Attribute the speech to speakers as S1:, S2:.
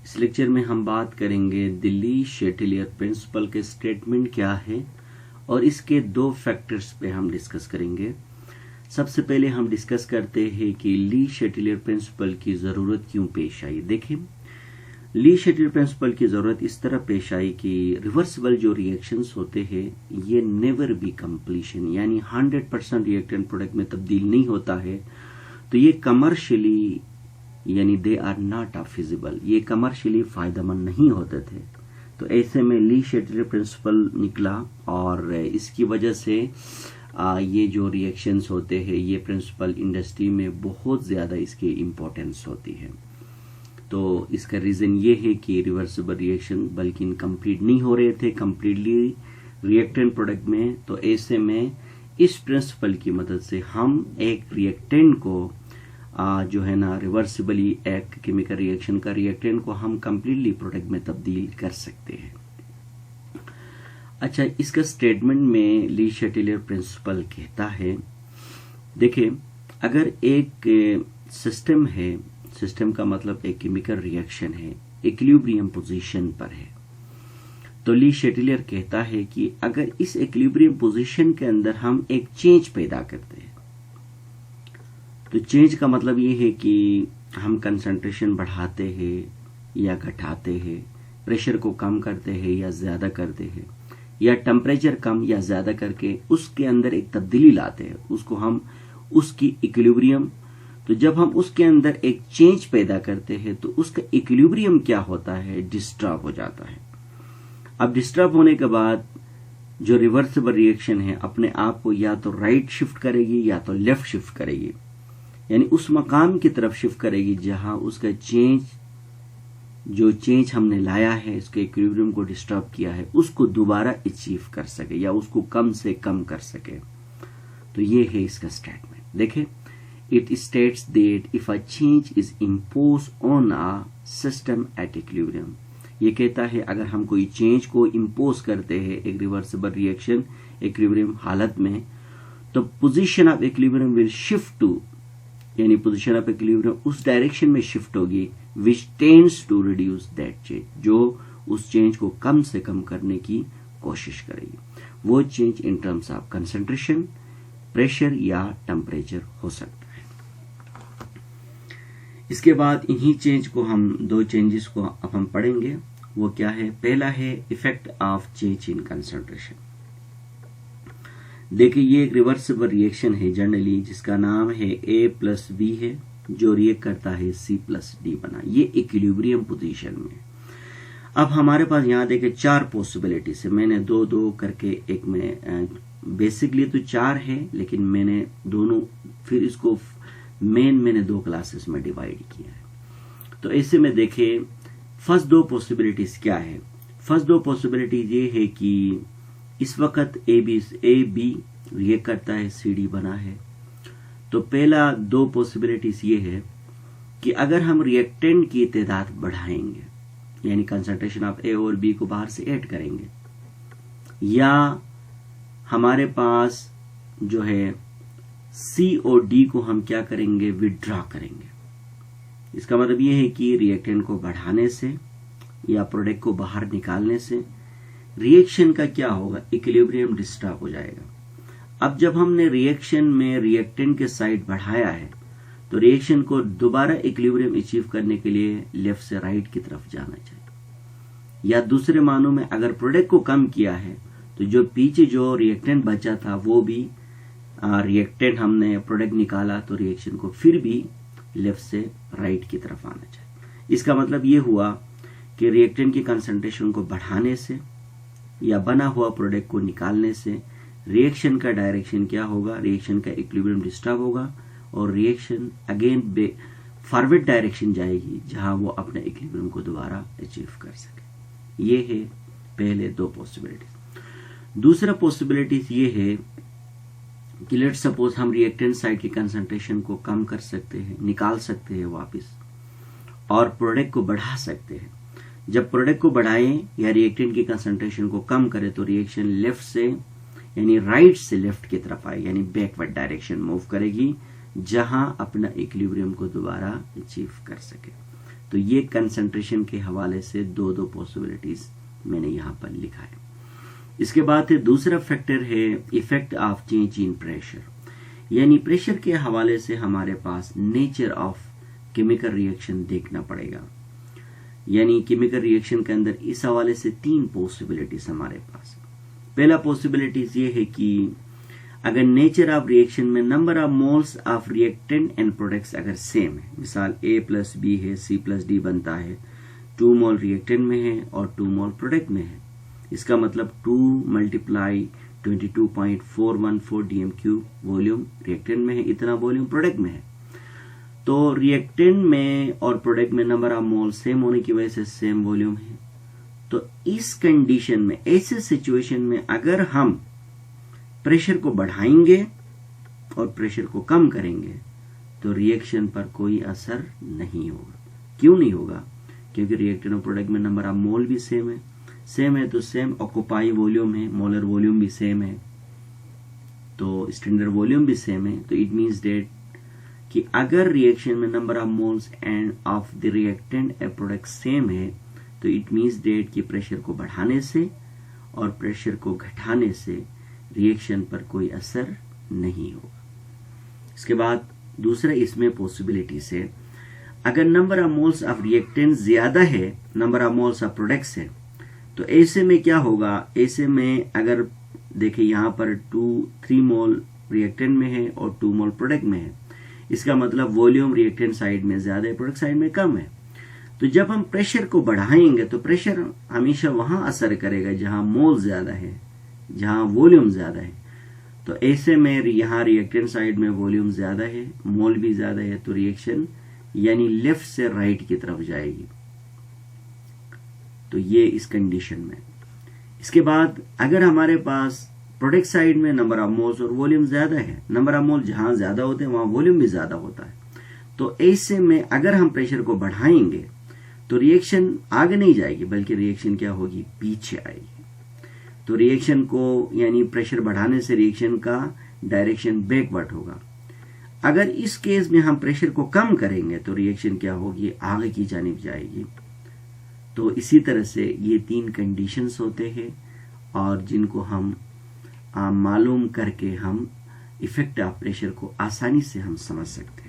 S1: इस लेक्चर में हम बात करेंगे ली शेटिलियर प्रिंसिपल के स्टेटमेंट क्या है और इसके दो फैक्टर्स पे हम डिस्कस करेंगे। सबसे पहले हम डिस्कस करते हैं कि ली शेटिलियर प्रिंसिपल की ज़रूरत क्यों पेश आई। देखिए, ली शेटिलियर प्रिंसिपल की ज़रूरत इस तरह पेश आई कि रिवर्सिबल जो रिएक्शंस होते हैं ये नेवर बी कंप्लीशन, यानी 100% रिएक्टेंट प्रोडक्ट में तब्दील नहीं होता है, तो ये कमर्शियली यानी दे आर नॉट फिजिबल, ये कमर्शियली फायदेमंद नहीं होते थे। तो ऐसे में ली शेटिलियर प्रिंसिपल निकला और इसकी वजह से ये जो रिएक्शंस होते हैं ये प्रिंसिपल इंडस्ट्री में बहुत ज़्यादा इसकी इम्पोर्टेंस होती है। तो इसका रीज़न ये है कि रिवर्सिबल रिएक्शन बल्कि इनकम्प्लीट नहीं हो रहे थे कंप्लीटली रिएक्टेंट प्रोडक्ट में। तो ऐसे में इस प्रिंसिपल की मदद से हम एक रिएक्टेंट को जो है ना रिवर्सिबली एक केमिकल रिएक्शन का रिएक्टेंट को हम कंप्लीटली प्रोडक्ट में तब्दील कर सकते हैं। अच्छा, इसका स्टेटमेंट में ली शेटिलियर प्रिंसिपल कहता है, देखिए अगर एक सिस्टम है, सिस्टम का मतलब एक केमिकल रिएक्शन है, इक्विलिब्रियम पोजीशन पर है, तो ली शेटिलियर कहता है कि अगर इस इक्विलिब्रियम पोजीशन के अंदर हम एक चेंज पैदा करते हैं, तो चेंज का मतलब ये है कि हम कंसंट्रेशन बढ़ाते हैं या घटाते हैं, प्रेशर को कम करते हैं या ज़्यादा करते हैं, या टेम्परेचर कम या ज़्यादा करके उसके अंदर एक तब्दीली लाते हैं, उसको हम उसकी इक्विलिब्रियम। तो जब हम उसके अंदर एक चेंज पैदा करते हैं तो उसका इक्विलिब्रियम क्या होता है, डिस्टर्ब हो जाता है। अब डिस्टर्ब होने के बाद जो रिवर्सिबल रिएक्शन है अपने आप को या तो राइट शिफ्ट करेगी या तो लेफ्ट शिफ्ट करेगी, यानी उस मकाम की तरफ शिफ्ट करेगी जहां उसका चेंज, जो चेंज हमने लाया है, इसके इक्विलिब्रियम को डिस्टर्ब किया है, उसको दोबारा अचीव कर सके या उसको कम से कम कर सके। तो ये है इसका स्टेटमेंट। देखें, it states that if a change is imposed on a system at equilibrium, ये कहता है अगर हम कोई चेंज को इम्पोज करते हैं एक रिवर्सिबल रिएक्शन इक्विलिब्रियम हालत में, तो position of equilibrium will shift to, यानी पोजीशन ऑफ इक्विलिब्रियम उस डायरेक्शन में शिफ्ट होगी which tends to reduce that change, जो उस चेंज को कम से कम करने की कोशिश करेगी। वो change in terms of concentration, pressure या टेम्परेचर हो सकता है। इसके बाद इन्हीं चेंज को हम दो चेंजेस को अब हम पढ़ेंगे। वो क्या है? पहला है effect of change in concentration. देखिए, ये एक रिवर्सिबल रिएक्शन है जनरली जिसका नाम है A+B है, जो रिएक्ट करता है C+D बना, ये इक्विलिब्रियम पोजीशन में। अब हमारे पास यहाँ देखे चार पॉसिबिलिटीज है, मैंने दो दो करके एक में, बेसिकली तो चार है लेकिन मैंने दोनों, फिर इसको मैंने दो क्लासेस में डिवाइड किया है। तो ऐसे में देखे फर्स्ट दो पॉसिबिलिटीज क्या है। फर्स्ट दो पॉसिबिलिटीज ये है कि इस वक्त ए बी रिएक्ट करता है, CD बना है। तो पहला दो पॉसिबिलिटीज ये है कि अगर हम रिएक्टेंट की तादाद बढ़ाएंगे, यानी कंसंट्रेशन ऑफ A और B को बाहर से ऐड करेंगे, या हमारे पास जो है C और D को हम क्या करेंगे, विड्रॉ करेंगे। इसका मतलब ये है कि रिएक्टेंट को बढ़ाने से या प्रोडक्ट को बाहर निकालने से रिएक्शन का क्या होगा, इक्विलिब्रियम डिस्टर्ब हो जाएगा। अब जब हमने रिएक्शन में रिएक्टेंट के साइड बढ़ाया है तो रिएक्शन को दोबारा इक्विलिब्रियम अचीव करने के लिए लेफ्ट से राइट की तरफ जाना चाहिए। या दूसरे मानों में अगर प्रोडक्ट को कम किया है तो जो पीछे जो रिएक्टेंट बचा था वो भी रिएक्टेंट हमने प्रोडक्ट निकाला तो रिएक्शन को फिर भी लेफ्ट से राइट की तरफ आना चाहिए। इसका मतलब ये हुआ कि रिएक्टेंट की कंसंट्रेशन को बढ़ाने से या बना हुआ प्रोडक्ट को निकालने से रिएक्शन का डायरेक्शन क्या होगा, रिएक्शन का इक्विलिब्रियम डिस्टर्ब होगा और रिएक्शन अगेन फॉरवर्ड डायरेक्शन जाएगी जहां वो अपने इक्विलिब्रियम को दोबारा अचीव कर सके। ये है पहले दो पॉसिबिलिटीज। दूसरा पॉसिबिलिटीज ये है कि लेट सपोज हम रिएक्टेंट साइड की कंसंट्रेशन को कम कर सकते हैं, निकाल सकते हैं वापस, और प्रोडक्ट को बढ़ा सकते हैं। जब प्रोडक्ट को बढ़ाएं या रिएक्टेंट की कंसंट्रेशन को कम करें तो रिएक्शन लेफ्ट से यानी राइट से लेफ्ट की तरफ आए, यानी बैकवर्ड डायरेक्शन मूव करेगी जहां अपना इक्विलिब्रियम को दोबारा अचीव कर सके। तो ये कंसंट्रेशन के हवाले से दो दो पॉसिबिलिटीज मैंने यहाँ पर लिखा है। इसके बाद है दूसरा फैक्टर है effect of change in pressure, यानी प्रेशर के हवाले से हमारे पास नेचर ऑफ केमिकल रिएक्शन देखना पड़ेगा। यानी केमिकल रिएक्शन के अंदर इस हवाले से तीन पॉसिबिलिटीज हमारे पास। पहला पॉसिबिलिटीज ये है कि अगर नेचर ऑफ रिएक्शन में number of moles of reactant and products अगर सेम है, मिसाल A प्लस बी है, C प्लस डी बनता है, 2 मोल रिएक्टेंट में है और 2 मोल प्रोडक्ट में है, इसका मतलब 2 मल्टीप्लाई 22.414 dm³ वॉल्यूम रिएक्टेंट में है, इतना वॉल्यूम प्रोडक्ट में है। तो रिएक्टेंट में और प्रोडक्ट में नंबर ऑफ मोल सेम होने की वजह से सेम वॉल्यूम है। तो इस कंडीशन में, ऐसे सिचुएशन में अगर हम प्रेशर को बढ़ाएंगे और प्रेशर को कम करेंगे तो रिएक्शन पर कोई असर नहीं होगा। क्यों नहीं होगा? क्योंकि रिएक्टेंट और प्रोडक्ट में नंबर ऑफ मोल भी सेम है तो सेम ऑक्युपाई वॉल्यूम है, मोलर वॉल्यूम भी सेम है, तो स्टैंडर्ड वॉल्यूम भी सेम है। तो इट मींस दैट कि अगर रिएक्शन में number of moles end of the reactant and product same है तो इट मींस दैट कि प्रेशर को बढ़ाने से और प्रेशर को घटाने से रिएक्शन पर कोई असर नहीं होगा। इसके बाद दूसरा इसमें पॉसिबिलिटी से अगर number of moles of reactant ज्यादा है number of moles of products है, तो ऐसे में क्या होगा? ऐसे में अगर देखिए यहाँ पर 3 मोल रिएक्टेंट में है और 2 मोल प्रोडक्ट में है, इसका मतलब वॉल्यूम रिएक्टेंट साइड में ज्यादा है, प्रोडक्ट साइड में कम है। तो जब हम प्रेशर को बढ़ाएंगे तो प्रेशर हमेशा वहां असर करेगा जहां मोल ज्यादा है, जहां वॉल्यूम ज्यादा है। तो ऐसे में यहाँ रिएक्टेंट साइड में वॉल्यूम ज्यादा है, मोल भी ज्यादा है, तो रिएक्शन यानी लेफ्ट से राइट की तरफ जाएगी। तो ये इस कंडीशन में। इसके बाद अगर हमारे पास प्रोडक्ट साइड में नंबर ऑफ मोल्स और वॉल्यूम ज्यादा है, नंबर ऑफ मोल जहां ज्यादा होते हैं वहां वॉल्यूम भी ज्यादा होता है, तो ऐसे में अगर हम प्रेशर को बढ़ाएंगे तो रिएक्शन आगे नहीं जाएगी बल्कि रिएक्शन क्या होगी? पीछे आएगी। तो रिएक्शन को यानी प्रेशर बढ़ाने से रिएक्शन का डायरेक्शन बैकवर्ड होगा। अगर इस केस में हम प्रेशर को कम करेंगे तो रिएक्शन क्या होगी? आगे की जानिब जाएगी। तो इसी तरह से ये 3 कंडीशंस होते हैं और जिनको हम मालूम करके हम इफेक्ट ऑफ प्रेशर को आसानी से हम समझ सकते हैं।